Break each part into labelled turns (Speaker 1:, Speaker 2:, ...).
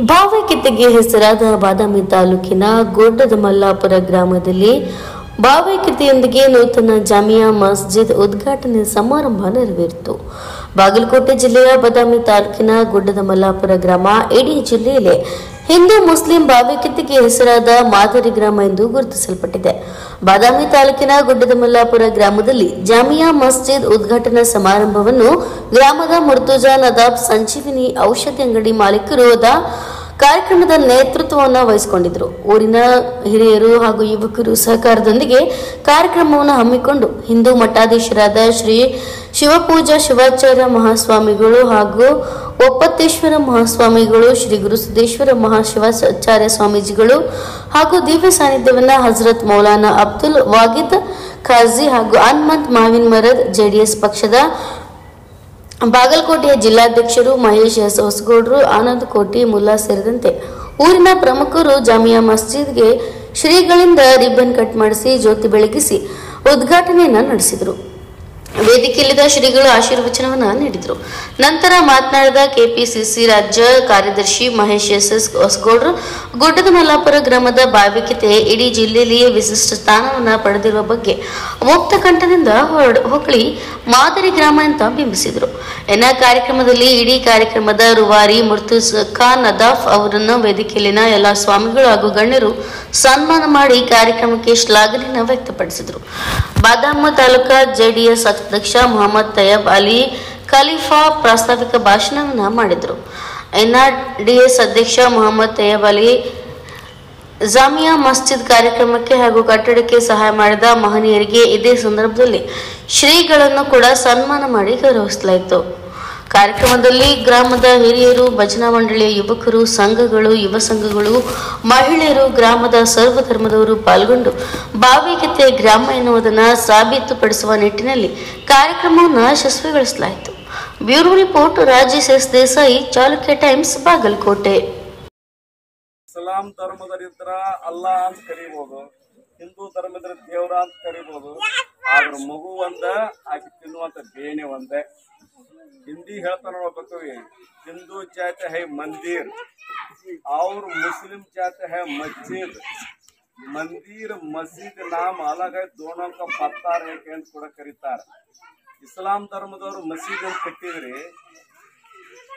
Speaker 1: ಭಾವೈಕ್ಯತೆಗೆ ಹೆಸರಾದ ಬಾದಾಮಿ ತಾಲೂಕಿನ ಗೊಡ್ಡದ ಮಲ್ಲಾಪುರ ಗ್ರಾಮದಲ್ಲಿ ಭಾವೈಕ್ಯತೆಯೊಂದಿಗೆ ನೂತನ ಜಾಮಿಯಾ ಮಸ್ಜಿದ್ ಉದ್ಘಾಟನೆ ಸಮಾರಂಭ ನೆರವೇರಿತು. ಬಾಗಲಕೋಟೆ ಜಿಲ್ಲೆಯ ಬಾದಾಮಿ ತಾಲೂಕಿನ ಗೊಡ್ಡದ ಮಲ್ಲಾಪುರ ಗ್ರಾಮ ಇಡೀ ಜಿಲ್ಲೆಯಲ್ಲಿ ಹಿಂದೂ ಮುಸ್ಲಿಂ ಭಾವೈಕ್ಯತೆಗೆ ಹೆಸರಾದ ಮಾದರಿ ಗ್ರಾಮ ಎಂದು ಗುರುತಿಸಲ್ಪಟ್ಟಿದೆ. ಬಾದಾಮಿ ತಾಲೂಕಿನ ಗುಡ್ಡದ ಮಲ್ಲಾಪುರ ಗ್ರಾಮದಲ್ಲಿ ಜಾಮಿಯಾ ಮಸ್ಜಿದ್ ಉದ್ಘಾಟನಾ ಸಮಾರಂಭವನ್ನು ಗ್ರಾಮದ ಮುರ್ತುಜಾ ನದಾಬ್ ಸಂಜೀವಿನಿ ಔಷಧಿ ಅಂಗಡಿ ಮಾಲೀಕರು ಕಾರ್ಯಕ್ರಮದ ನೇತೃತ್ವವನ್ನು ವಹಿಸಿಕೊಂಡಿದ್ದರು. ಊರಿನ ಹಿರಿಯರು ಹಾಗೂ ಯುವಕರು ಸಹಕಾರದೊಂದಿಗೆ ಕಾರ್ಯಕ್ರಮವನ್ನು ಹಮ್ಮಿಕೊಂಡು ಹಿಂದೂ ಮಠಾಧೀಶರಾದ ಶ್ರೀ ಶಿವಪೂಜಾ ಶಿವಾಚಾರ್ಯ ಮಹಾಸ್ವಾಮಿಗಳು ಹಾಗೂ ಒಪ್ಪತ್ತೇಶ್ವರ ಮಹಾಸ್ವಾಮಿಗಳು, ಶ್ರೀ ಗುರುಸಿದ್ದೇಶ್ವರ ಮಹಾಶಿವಾಚಾರ್ಯ ಸ್ವಾಮೀಜಿಗಳು ಹಾಗೂ ದಿವ್ಯ ಸಾನ್ನಿಧ್ಯವನ್ನು ಹಜರತ್ ಮೌಲಾನಾ ಅಬ್ದುಲ್ ವಾಗಿದ್ ಖಾಜಿ ಹಾಗೂ ಹನುಮಂತ್ ಮಾವಿನ್ ಮರದ್ ಜೆಡಿಎಸ್ ಪಕ್ಷದ ಬಾಗಲಕೋಟೆಯ ಜಿಲ್ಲಾಧ್ಯಕ್ಷರು ಮಹೇಶ್ ಎಸ್ ಹೊಸಗೌಡರು, ಆನಂದ್ ಕೋಟಿ ಮುಲ್ಲಾ ಸೇರಿದಂತೆ ಊರಿನ ಪ್ರಮುಖರು ಜಾಮಿಯಾ ಮಸ್ಜಿದ್ಗೆ ಶ್ರೀಗಳಿಂದ ರಿಬ್ಬನ್ ಕಟ್ ಮಾಡಿಸಿ ಜ್ಯೋತಿ ಬೆಳಗಿಸಿ ಉದ್ಘಾಟನೆಯನ್ನು ನಡೆಸಿದರು. ವೇದಿಕೆಯಲ್ಲಿದ್ದ ಶ್ರೀಗಳು ಆಶೀರ್ವಚನವನ್ನು ನೀಡಿದರು. ನಂತರ ಮಾತನಾಡಿದ ಕೆಪಿಸಿಸಿ ರಾಜ್ಯ ಕಾರ್ಯದರ್ಶಿ ಮಹೇಶ್ ಎಸ್ ಹೊಸಗೌಡರು, ಗುಡ್ಡದ ಮಲ್ಲಾಪುರ ಗ್ರಾಮದ ಭಾವೈಕ್ಯತೆ ಇಡೀ ಜಿಲ್ಲೆಯಲ್ಲಿಯೇ ವಿಶಿಷ್ಟ ಸ್ಥಾನವನ್ನು ಪಡೆದಿರುವ ಬಗ್ಗೆ ಮುಕ್ತ ಕಂಠದಿಂದ ಹೊಗಳಿ ಮಾದರಿ ಗ್ರಾಮ ಅಂತ ಬಿಂಬಿಸಿದರು. ಕಾರ್ಯಕ್ರಮದಲ್ಲಿ ಇಡೀ ಕಾರ್ಯಕ್ರಮದ ರೂವಾರಿ ಮುರ್ತುಜಾ ನದಾಫ್ ಅವರನ್ನು ವೇದಿಕೆಯಲ್ಲಿನ ಎಲ್ಲ ಸ್ವಾಮಿಗಳು ಹಾಗೂ ಗಣ್ಯರು ಸನ್ಮಾನ ಮಾಡಿ ಕಾರ್ಯಕ್ರಮಕ್ಕೆ ಶ್ಲಾಘನೆಯನ್ನು ವ್ಯಕ್ತಪಡಿಸಿದರು. ಬಾದಾಮಿ ತಾಲೂಕಾ ಜೆಡಿಎಸ್ ಅಧ್ಯಕ್ಷ ಮೊಹಮ್ಮದ್ ತಯ್ಯಬ್ ಅಲಿ ಖಲೀಫಾ ಪ್ರಾಸ್ತಾವಿಕ ಭಾಷಣವನ್ನು ಮಾಡಿದರು. ಎನ್ಆರ್ಡಿಎಸ್ ಅಧ್ಯಕ್ಷ ಮೊಹಮ್ಮದ್ ತಯ್ಯಬ್ ಅಲಿ ಜಾಮಿಯಾ ಮಸ್ಜಿದ್ ಕಾರ್ಯಕ್ರಮಕ್ಕೆ ಹಾಗೂ ಕಟ್ಟಡಕ್ಕೆ ಸಹಾಯ ಮಾಡಿದ ಮಹನೀಯರಿಗೆ ಇದೇ ಸಂದರ್ಭದಲ್ಲಿ ಶ್ರೀಗಳನ್ನು ಕೂಡ ಸನ್ಮಾನ ಮಾಡಿ ಗೌರವಿಸಲಾಯಿತು. ಕಾರ್ಯಕ್ರಮದಲ್ಲಿ ಗ್ರಾಮದ ಹಿರಿಯರು, ಭಜನಾ ಮಂಡಳಿಯ ಯುವಕರು, ಸಂಘಗಳು, ಯುವ ಸಂಘಗಳು, ಮಹಿಳೆಯರು, ಗ್ರಾಮದ ಸರ್ವ ಧರ್ಮದವರು ಪಾಲ್ಗೊಂಡು ಭಾವೈಕ್ಯತೆ ಗ್ರಾಮ ಎನ್ನುವುದನ್ನು ಸಾಬೀತುಪಡಿಸುವ ನಿಟ್ಟಿನಲ್ಲಿ ಕಾರ್ಯಕ್ರಮವನ್ನು ಯಶಸ್ವಿಗೊಳಿಸಲಾಯಿತು. Bureau report Rajesh S Desai, Chalukya times, Bagalkot.
Speaker 2: Islam ಧರ್ಮದಲ್ಲಿದ್ರ ಅಲ್ಲಾ ಅಂತ ಕರಿಬಹುದು, ಹಿಂದೂ ಧರ್ಮದ ದೇವ್ರ ಅಂತ ಕರಿಬಹುದು. ಆದ್ರ ಮಗು ಒಂದ, ಆಕೆ ತಿನ್ನುವಂತ ಬೇನೆ ಒಂದೇ. ಹಿಂದಿ ಹೇಳ್ತಾನ ಕವಿ, हिंदू चाहते हैं मंदिर और मुस्लिम चाहते हैं मस्जिद. मंदिर मस्जिद नाम अलग है, दोनों का पत्ता ರೇಖೆ ಅಂತ ಕೂಡ ಕರೀತಾರೆ. ಇಸ್ಲಾಂ ಧರ್ಮದವರು ಮಸೀದ್ ಅಂತ ಕಟ್ಟಿದ್ರಿ,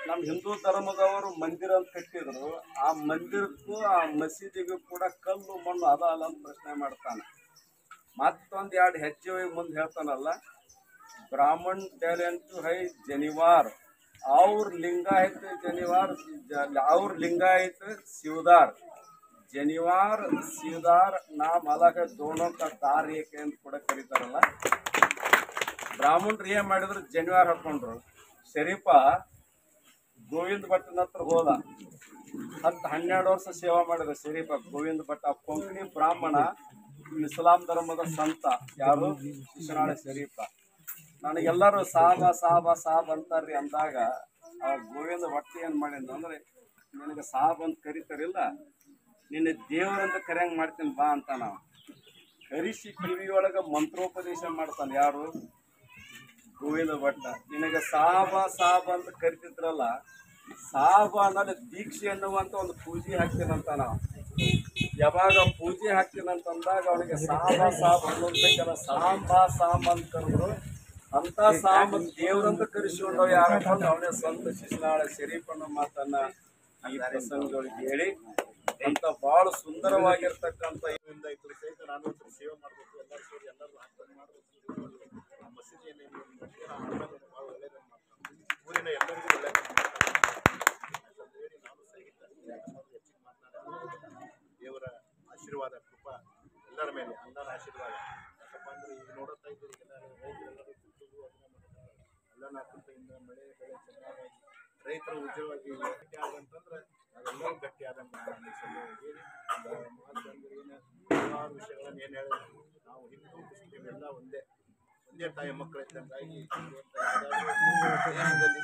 Speaker 2: ನಮ್ಮ ಹಿಂದೂ ಧರ್ಮದವರು ಮಂದಿರ ಅಂತ ಕಟ್ಟಿದ್ರು. ಆ ಮಂದಿರಕ್ಕೂ ಆ ಮಸೀದಿಗೂ ಕೂಡ ಕಲ್ಲು ಮಣ್ಣು ಅದ ಅಲ್ಲ ಅಂತ ಪ್ರಶ್ನೆ ಮಾಡ್ತಾನೆ. ಮತ್ತೊಂದು ಎರಡು ಹೆಜ್ಜೆ ಮುಂದೆ ಹೇಳ್ತಾನಲ್ಲ, ब्राह्मण टैलेंट है जनिवार और लिंगायत जनिवार और लिंगायत शिवदार. जनिवार शिवदार नाम अलग है, दोनों का दार एक ಅಂತ ಕೂಡ ಕರೀತಾರಲ್ಲ. ಬ್ರಾಹ್ಮಣರು ಏನ್ ಮಾಡಿದ್ರು, ಜನಿವಾರ ಹಾಕೊಂಡ್ರು. ಶರೀಫ ಗೋವಿಂದ ಭಟ್ಟನ ಹತ್ರ ಹೋದ, 12 ವರ್ಷ ಸೇವಾ ಮಾಡಿದ ಶರೀಫ ಗೋವಿಂದ ಭಟ್ಟ. ಕೊಂಕಣಿ ಬ್ರಾಹ್ಮಣ, ಇಸ್ಲಾಂ ಧರ್ಮದ ಸಂತ ಯಾರು, ಶಿಶುನಾಳ ಶರೀಫ. ನನಗೆಲ್ಲರೂ ಸಾಬ ಸಾಬ ಸಾಬ್ ಅಂತಾರ್ರಿ ಅಂದಾಗ ಆ ಗೋವಿಂದ ಭಟ್ಟ ಏನ್ ಮಾಡಿದ ಅಂದ್ರೆ, ನಿನಗೆ ಸಾಬ್ ಅಂತ ಕರಿತಾರಿಲ್ಲ, ನಿನ್ನ ದೇವರಂತ ಕರೆಯಂಗ್ ಮಾಡ್ತೀನಿ ಬಾ ಅಂತ ನಾವು ಕರಿಸಿ ಕಿವಿಯೊಳಗ ಮಂತ್ರೋಪದೇಶ ಮಾಡ್ತಾನೆ. ಯಾರು, ಗೋವಿಂದ ಭಟ್ಟ. ನಿನಗೆ ಸಾಬ ಸಾಬ್ ಅಂತ ಕರಿತಿದ್ರಲ್ಲ, ಸಾಬ ಅನ್ನೋದು ದೀಕ್ಷೆ ಅನ್ನುವಂತ ಒಂದು ಪೂಜೆ ಹಾಕ್ತೀನಂತ ನಾವು. ಯಾವಾಗ ಪೂಜೆ ಹಾಕ್ತೀನಂತಂದಾಗ ಅವನಿಗೆ ಸಾಬ ಸಾಬ್ ಅನ್ನೋದಕ್ಕೆಲ್ಲ ಸಾಂಬ ಸಾಂಬ ಅಂತ ಕರೆದ್ರು. ಅಂತ ಸಾಂಬ ದೇವ್ರಂತ ಕರೆಸಿಕೊಂಡು ಯಾರಪ್ಪ ಅಂದ್ರೆ ಅವನೇ ಸ್ವಂತ ಶಿಶುನಾಳ ಶರೀಫನ ಮಾತನ್ನ ಈ ಪ್ರಸಂಗಗಳಿಗೆ ಹೇಳಿ ಅಂತ ಬಹಳ ಸುಂದರವಾಗಿರ್ತಕ್ಕಂಥ ಇದರಿಂದ ಇದ್ರ ಸಹಿತ ನಾನು ಸೇವೆ ಮಾಡ್ಬೇಕು, ಎಲ್ಲರೂ ಸೇರಿ ಎಲ್ಲರೂ ಹಾಕಿ ಮಾಡಬೇಕು. ಮಸೀದಿಯನ್ನು ಭಾಳ ಒಳ್ಳೇದನ್ನು ಮಾಡ್ತಾರೆ, ಊರಿನ ಎಲ್ಲರಿಗೂ ಒಳ್ಳೇದನ್ನು ಮಾಡ್ತಾರೆ ಹೇಳಿ ನಾನು ಸಹಿತ ಹೆಚ್ಚಿಗೆ ಮಾತನಾಡ. ದೇವರ ಆಶೀರ್ವಾದ ಕೃಪಾ ಎಲ್ಲರ ಮೇಲೆ, ಅಣ್ಣನ ಆಶೀರ್ವಾದ. ಯಾಕಪ್ಪ ಅಂದ್ರೆ ಈಗ ನೋಡುತ್ತಾ ಇದ್ದೀರಿ, ರೈತರೆಲ್ಲರೂ ಎಲ್ಲ 4 ರೂಪಾಯಿಂದ ಮಳೆ ಬೆಳೆ ಚೆನ್ನಾಗಿ ರೈತರು ಉದ್ಯೋಗವಾಗಿ ಗಟ್ಟಿ ಆದಂತಂದ್ರೆ ನಾವೆಲ್ಲರೂ ಗಟ್ಟಿ ಆದಂಗೆ ಹೇಳಿ ಹಲವಾರು ವಿಷಯಗಳನ್ನು ಏನು ಹೇಳಿದ್ರೆ, ನಾವು ಹಿಂದೂ ಮುಸ್ಲಿಂ ಎಲ್ಲ ಒಂದೇ ತಾಯಿ ಮಕ್ಕಳಿದ್ದಂಗಾಗಿ ದೇಶದಲ್ಲಿ